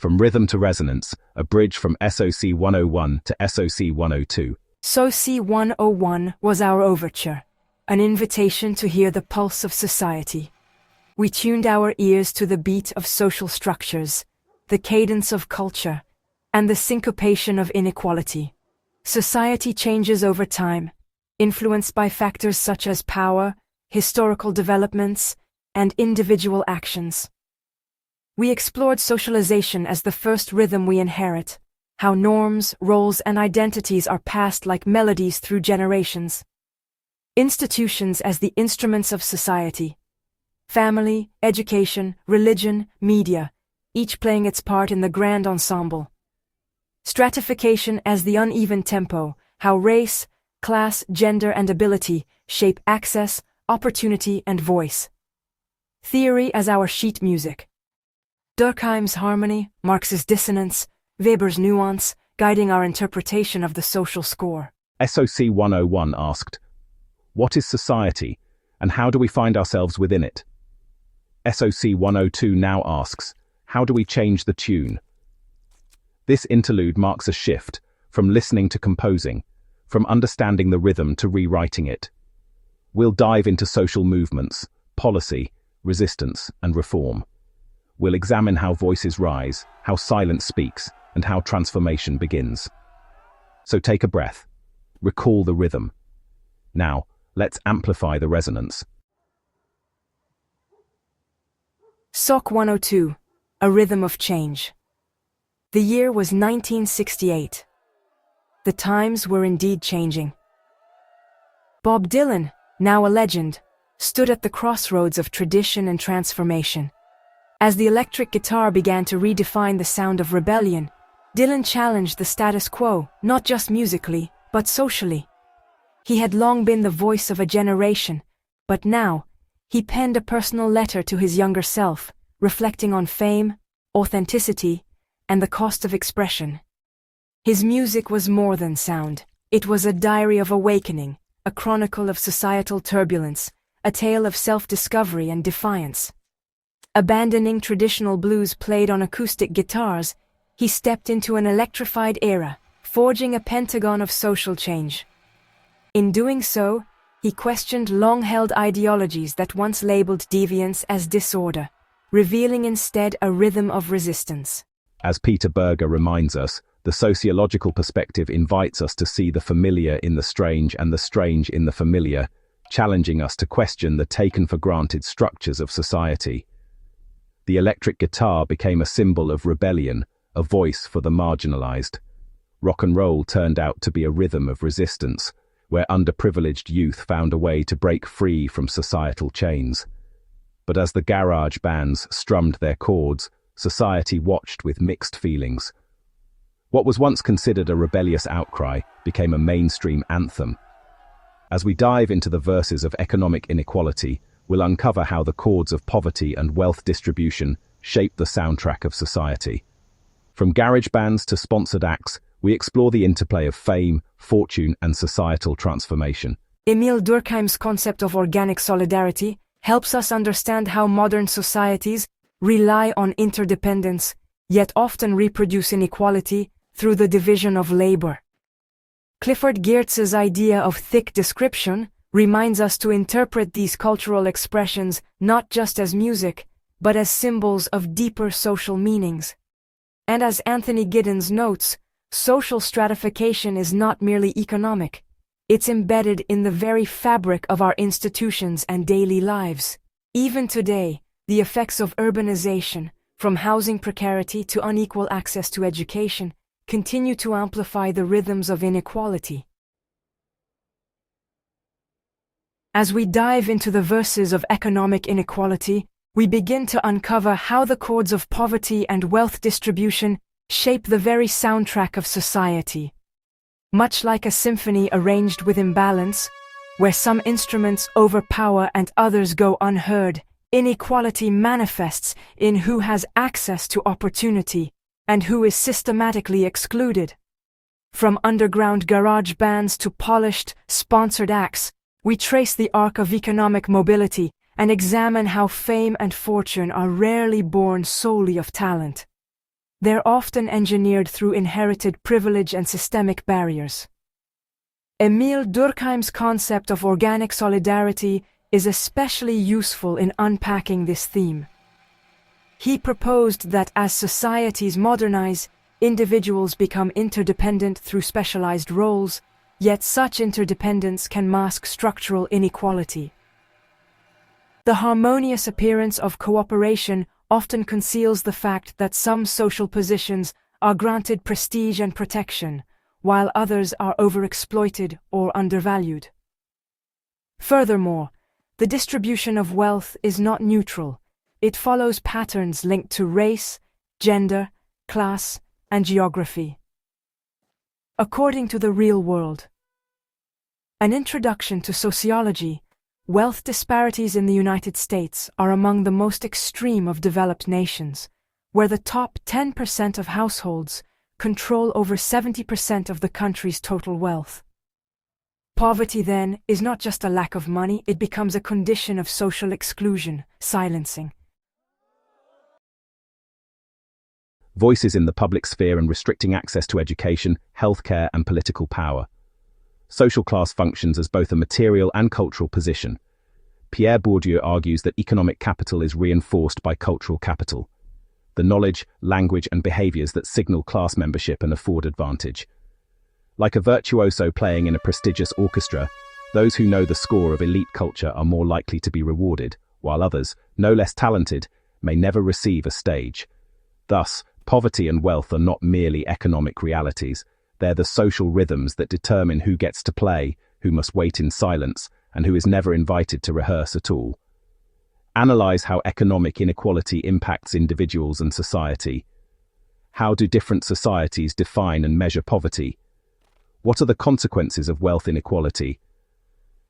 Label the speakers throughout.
Speaker 1: From Rhythm to Resonance, a bridge from SOC 101 to SOC 102.
Speaker 2: SOC 101 was our overture, an invitation to hear the pulse of society. We tuned our ears to the beat of social structures, the cadence of culture, and the syncopation of inequality. Society changes over time, influenced by factors such as power, historical developments, and individual actions. We explored socialization as the first rhythm we inherit, how norms, roles, and identities are passed like melodies through generations. Institutions as the instruments of society. Family, education, religion, media, each playing its part in the grand ensemble. Stratification as the uneven tempo, how race, class, gender, and ability shape access, opportunity, and voice. Theory as our sheet music. Durkheim's harmony, Marx's dissonance, Weber's nuance, guiding our interpretation of the social score.
Speaker 1: SOC 101 asked, "What is society, and how do we find ourselves within it?" SOC 102 now asks, "How do we change the tune?" This interlude marks a shift, from listening to composing, from understanding the rhythm to rewriting it. We'll dive into social movements, policy, resistance, and reform. We'll examine how voices rise, how silence speaks, and how transformation begins. So take a breath. Recall the rhythm. Now, let's amplify the resonance.
Speaker 2: SOC 102, a rhythm of change. The year was 1968. The times were indeed changing. Bob Dylan, now a legend, stood at the crossroads of tradition and transformation. As the electric guitar began to redefine the sound of rebellion, Dylan challenged the status quo, not just musically, but socially. He had long been the voice of a generation, but now, he penned a personal letter to his younger self, reflecting on fame, authenticity, and the cost of expression. His music was more than sound. It was a diary of awakening, a chronicle of societal turbulence, a tale of self-discovery and defiance. Abandoning traditional blues played on acoustic guitars, he stepped into an electrified era, forging a pentagon of social change. In doing so, he questioned long-held ideologies that once labeled deviance as disorder, revealing instead a rhythm of resistance.
Speaker 1: As Peter Berger reminds us, the sociological perspective invites us to see the familiar in the strange and the strange in the familiar, challenging us to question the taken-for-granted structures of society. The electric guitar became a symbol of rebellion, a voice for the marginalized. Rock and roll turned out to be a rhythm of resistance, where underprivileged youth found a way to break free from societal chains. But as the garage bands strummed their chords, society watched with mixed feelings. What was once considered a rebellious outcry became a mainstream anthem. As we dive into the verses of economic inequality, we'll uncover how the chords of poverty and wealth distribution shape the soundtrack of society. From garage bands to sponsored acts, we explore the interplay of fame, fortune, and societal transformation.
Speaker 2: Emile Durkheim's concept of organic solidarity helps us understand how modern societies rely on interdependence, yet often reproduce inequality through the division of labor. Clifford Geertz's idea of thick description reminds us to interpret these cultural expressions not just as music, but as symbols of deeper social meanings. And as Anthony Giddens notes, social stratification is not merely economic. It's embedded in the very fabric of our institutions and daily lives. Even today, the effects of urbanization, from housing precarity to unequal access to education, continue to amplify the rhythms of inequality. As we dive into the verses of economic inequality, we begin to uncover how the chords of poverty and wealth distribution shape the very soundtrack of society. Much like a symphony arranged with imbalance, where some instruments overpower and others go unheard, inequality manifests in who has access to opportunity and who is systematically excluded. From underground garage bands to polished, sponsored acts, we trace the arc of economic mobility and examine how fame and fortune are rarely born solely of talent. They're often engineered through inherited privilege and systemic barriers. Emile Durkheim's concept of organic solidarity is especially useful in unpacking this theme. He proposed that as societies modernize, individuals become interdependent through specialized roles, yet such interdependence can mask structural inequality. The harmonious appearance of cooperation often conceals the fact that some social positions are granted prestige and protection, while others are overexploited or undervalued. Furthermore, the distribution of wealth is not neutral. It follows patterns linked to race, gender, class, and geography. According to The Real World, an introduction to sociology, wealth disparities in the United States are among the most extreme of developed nations, where the top 10% of households control over 70% of the country's total wealth. Poverty, then, is not just a lack of money, it becomes a condition of social exclusion, silencing
Speaker 1: voices in the public sphere and restricting access to education, healthcare, and political power. Social class functions as both a material and cultural position. Pierre Bourdieu argues that economic capital is reinforced by cultural capital, the knowledge, language, and behaviors that signal class membership and afford advantage. Like a virtuoso playing in a prestigious orchestra, those who know the score of elite culture are more likely to be rewarded, while others, no less talented, may never receive a stage. Thus, poverty and wealth are not merely economic realities, they're the social rhythms that determine who gets to play, who must wait in silence, and who is never invited to rehearse at all. Analyze how economic inequality impacts individuals and society. How do different societies define and measure poverty? What are the consequences of wealth inequality?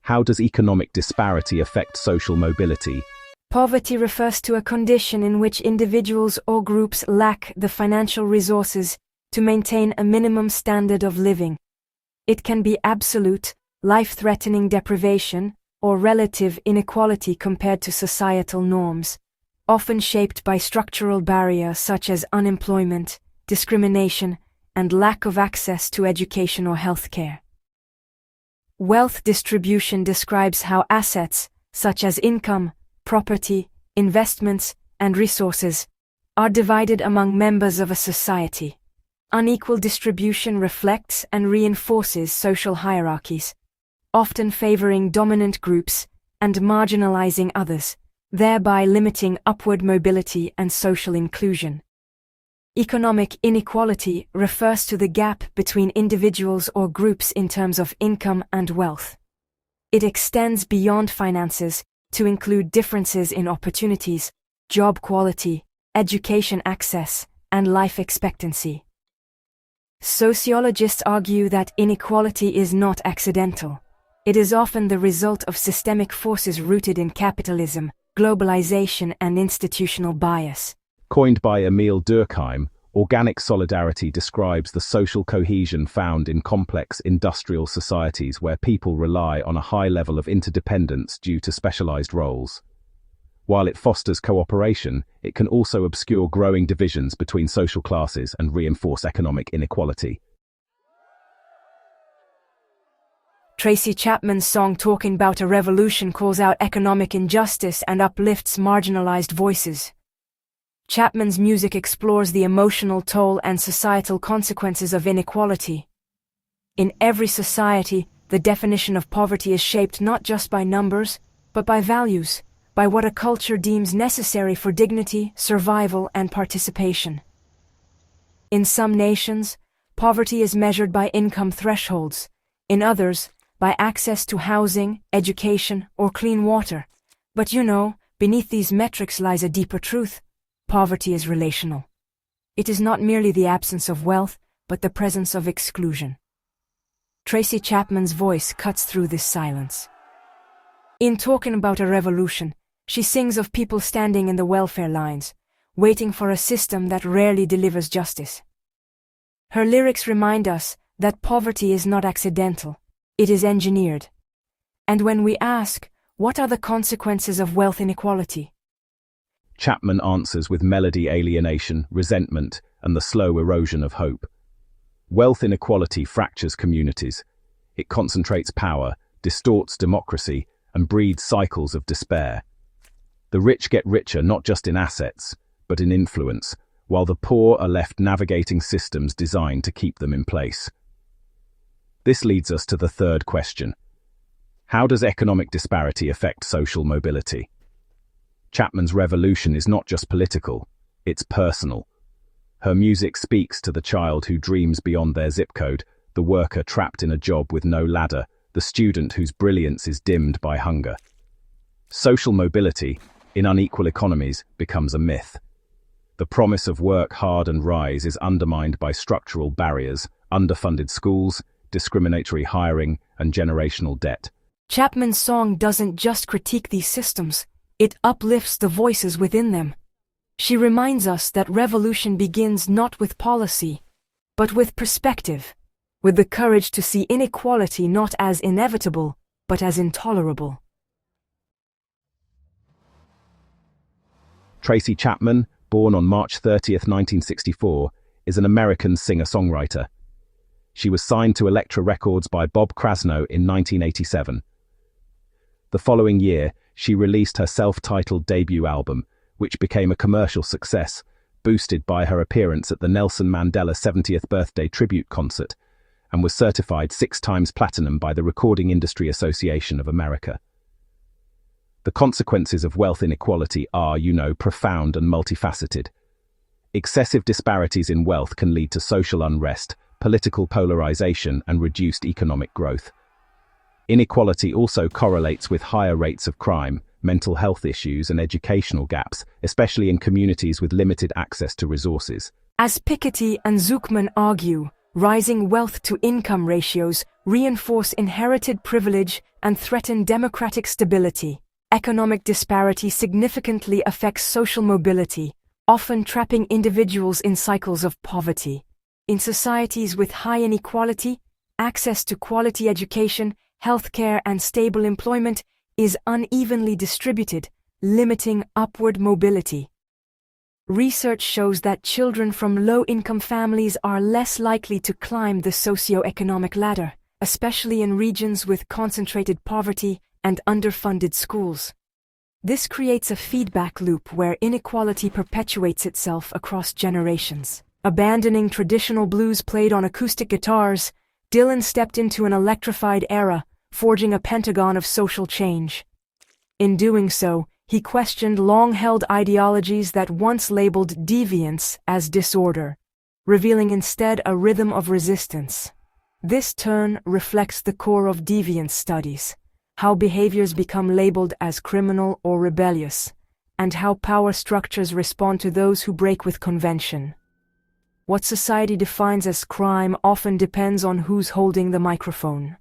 Speaker 1: How does economic disparity affect social mobility?
Speaker 2: Poverty refers to a condition in which individuals or groups lack the financial resources to maintain a minimum standard of living. It can be absolute, life-threatening deprivation, or relative inequality compared to societal norms, often shaped by structural barriers such as unemployment, discrimination, and lack of access to education or healthcare. Wealth distribution describes how assets, such as income, property, investments, and resources, are divided among members of a society. Unequal distribution reflects and reinforces social hierarchies, often favoring dominant groups and marginalizing others, thereby limiting upward mobility and social inclusion. Economic inequality refers to the gap between individuals or groups in terms of income and wealth. It extends beyond finances to include differences in opportunities, job quality, education access, and life expectancy. Sociologists argue that inequality is not accidental. It is often the result of systemic forces rooted in capitalism, globalization, and institutional bias.
Speaker 1: Coined by Emile Durkheim, organic solidarity describes the social cohesion found in complex industrial societies where people rely on a high level of interdependence due to specialized roles. While it fosters cooperation, it can also obscure growing divisions between social classes and reinforce economic inequality.
Speaker 2: Tracy Chapman's song Talking About a Revolution calls out economic injustice and uplifts marginalized voices. Chapman's music explores the emotional toll and societal consequences of inequality. In every society, the definition of poverty is shaped not just by numbers, but by values, by what a culture deems necessary for dignity, survival, and participation. In some nations, poverty is measured by income thresholds. In others, by access to housing, education, or clean water. But beneath these metrics lies a deeper truth. Poverty is relational. It is not merely the absence of wealth, but the presence of exclusion. Tracy Chapman's voice cuts through this silence. In Talking About a Revolution, she sings of people standing in the welfare lines, waiting for a system that rarely delivers justice. Her lyrics remind us that poverty is not accidental, it is engineered. And when we ask, what are the consequences of wealth inequality?
Speaker 1: Chapman answers with melody, alienation, resentment, and the slow erosion of hope. Wealth inequality fractures communities. It concentrates power, distorts democracy, and breeds cycles of despair. The rich get richer not just in assets, but in influence, while the poor are left navigating systems designed to keep them in place. This leads us to the third question. How does economic disparity affect social mobility? Chapman's revolution is not just political, it's personal. Her music speaks to the child who dreams beyond their zip code, the worker trapped in a job with no ladder, the student whose brilliance is dimmed by hunger. Social mobility, in unequal economies, becomes a myth. The promise of work hard and rise is undermined by structural barriers, underfunded schools, discriminatory hiring, and generational debt.
Speaker 2: Chapman's song doesn't just critique these systems, it uplifts the voices within them. She reminds us that revolution begins not with policy, but with perspective, with the courage to see inequality not as inevitable, but as intolerable.
Speaker 1: Tracy Chapman, born on March 30, 1964, is an American singer-songwriter. She was signed to Elektra Records by Bob Krasno in 1987. The following year, she released her self-titled debut album, which became a commercial success, boosted by her appearance at the Nelson Mandela 70th birthday tribute concert, and was certified 6 times platinum by the Recording Industry Association of America. The consequences of wealth inequality are, profound and multifaceted. Excessive disparities in wealth can lead to social unrest, political polarization, and reduced economic growth. Inequality also correlates with higher rates of crime, mental health issues, and educational gaps, especially in communities with limited access to resources.
Speaker 2: As Piketty and Zuckman argue, rising wealth-to-income ratios reinforce inherited privilege and threaten democratic stability. Economic disparity significantly affects social mobility, often trapping individuals in cycles of poverty. In societies with high inequality, access to quality education, healthcare, and stable employment is unevenly distributed, limiting upward mobility. Research shows that children from low-income families are less likely to climb the socioeconomic ladder, especially in regions with concentrated poverty and underfunded schools. This creates a feedback loop where inequality perpetuates itself across generations. Abandoning traditional blues played on acoustic guitars, Dylan stepped into an electrified era, forging a pentagon of social change. In doing so, he questioned long-held ideologies that once labeled deviance as disorder, revealing instead a rhythm of resistance. This turn reflects the core of deviance studies, how behaviors become labeled as criminal or rebellious, and how power structures respond to those who break with convention. What society defines as crime often depends on who's holding the microphone.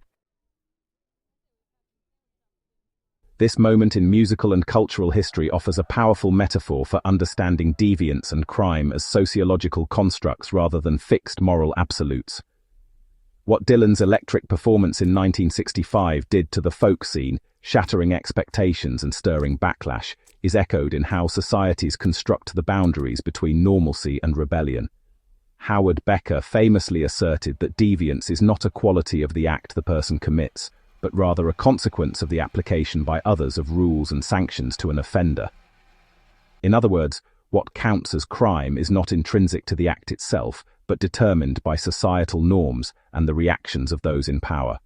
Speaker 1: This moment in musical and cultural history offers a powerful metaphor for understanding deviance and crime as sociological constructs rather than fixed moral absolutes. What Dylan's electric performance in 1965 did to the folk scene, shattering expectations and stirring backlash, is echoed in how societies construct the boundaries between normalcy and rebellion. Howard Becker famously asserted that deviance is not a quality of the act the person commits, but rather a consequence of the application by others of rules and sanctions to an offender. In other words, what counts as crime is not intrinsic to the act itself, but determined by societal norms and the reactions of those in power.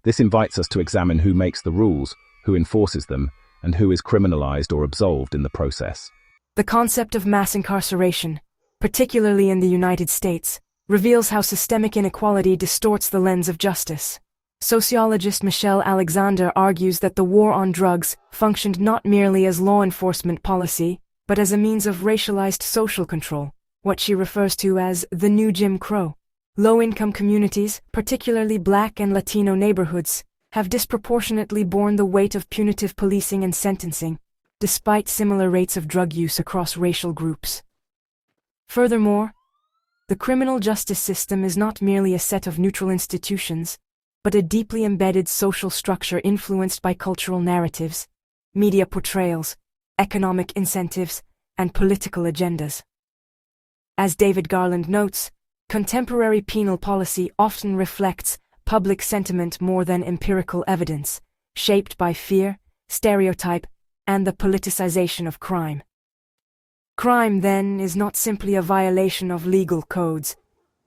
Speaker 1: This invites us to examine who makes the rules, who enforces them, and who is criminalized or absolved in the process.
Speaker 2: The concept of mass incarceration, particularly in the United States, reveals how systemic inequality distorts the lens of justice. Sociologist Michelle Alexander argues that the war on drugs functioned not merely as law enforcement policy, but as a means of racialized social control, what she refers to as the new Jim Crow. Low-income communities, particularly Black and Latino neighborhoods, have disproportionately borne the weight of punitive policing and sentencing, despite similar rates of drug use across racial groups. Furthermore, the criminal justice system is not merely a set of neutral institutions, but a deeply embedded social structure influenced by cultural narratives, media portrayals, economic incentives, and political agendas. As David Garland notes, contemporary penal policy often reflects public sentiment more than empirical evidence, shaped by fear, stereotype, and the politicization of crime. Crime, then, is not simply a violation of legal codes.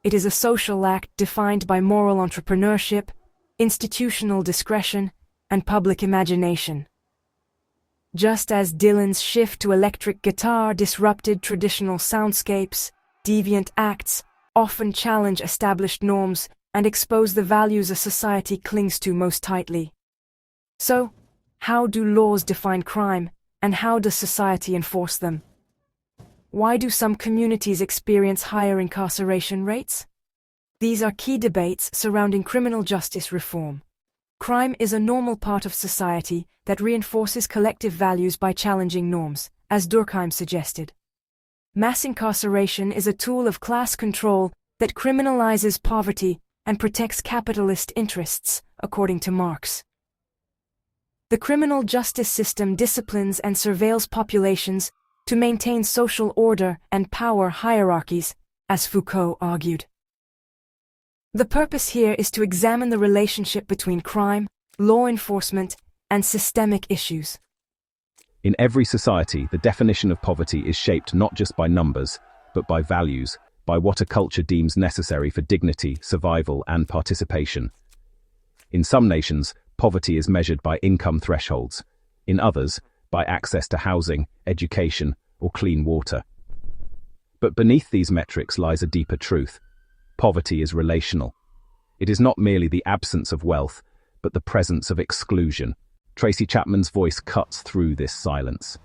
Speaker 2: It is a social act defined by moral entrepreneurship, institutional discretion, and public imagination. Just as Dylan's shift to electric guitar disrupted traditional soundscapes, deviant acts often challenge established norms and expose the values a society clings to most tightly. So, how do laws define crime, and how does society enforce them? Why do some communities experience higher incarceration rates? These are key debates surrounding criminal justice reform. Crime is a normal part of society that reinforces collective values by challenging norms, as Durkheim suggested. Mass incarceration is a tool of class control that criminalizes poverty and protects capitalist interests, according to Marx. The criminal justice system disciplines and surveils populations to maintain social order and power hierarchies, as Foucault argued. The purpose here is to examine the relationship between crime, law enforcement, and systemic issues.
Speaker 1: In every society, the definition of poverty is shaped not just by numbers, but by values, by what a culture deems necessary for dignity, survival, and participation. In some nations, poverty is measured by income thresholds. In others, by access to housing, education, or clean water. But beneath these metrics lies a deeper truth. Poverty is relational. It is not merely the absence of wealth, but the presence of exclusion. Tracy Chapman's voice cuts through this silence.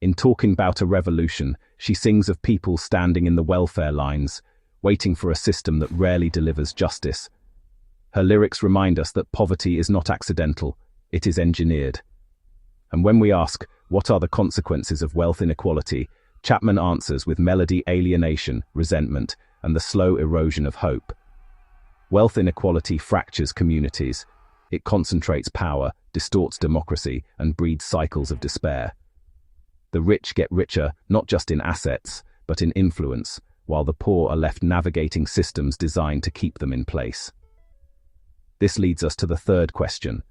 Speaker 1: In Talking About a Revolution, she sings of people standing in the welfare lines, waiting for a system that rarely delivers justice. Her lyrics remind us that poverty is not accidental, it is engineered. And when we ask, what are the consequences of wealth inequality, Chapman answers with melody: alienation, resentment, and the slow erosion of hope. Wealth inequality fractures communities. It concentrates power, distorts democracy, and breeds cycles of despair. The rich get richer, not just in assets, but in influence, while the poor are left navigating systems designed to keep them in place. This leads us to the third question.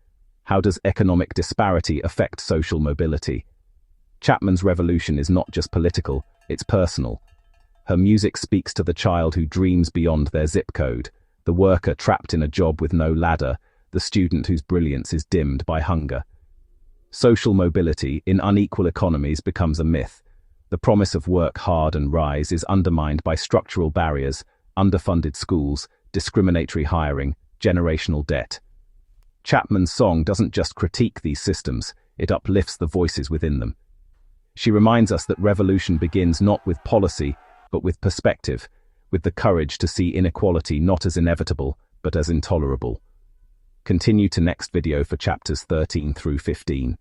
Speaker 1: How does economic disparity affect social mobility? Chapman's revolution is not just political, it's personal. Her music speaks to the child who dreams beyond their zip code, the worker trapped in a job with no ladder, the student whose brilliance is dimmed by hunger. Social mobility in unequal economies becomes a myth. The promise of work hard and rise is undermined by structural barriers, underfunded schools, discriminatory hiring, generational debt. Chapman's song doesn't just critique these systems, it uplifts the voices within them. She reminds us that revolution begins not with policy, but with perspective, with the courage to see inequality not as inevitable, but as intolerable. Continue to next video for chapters 13 through 15.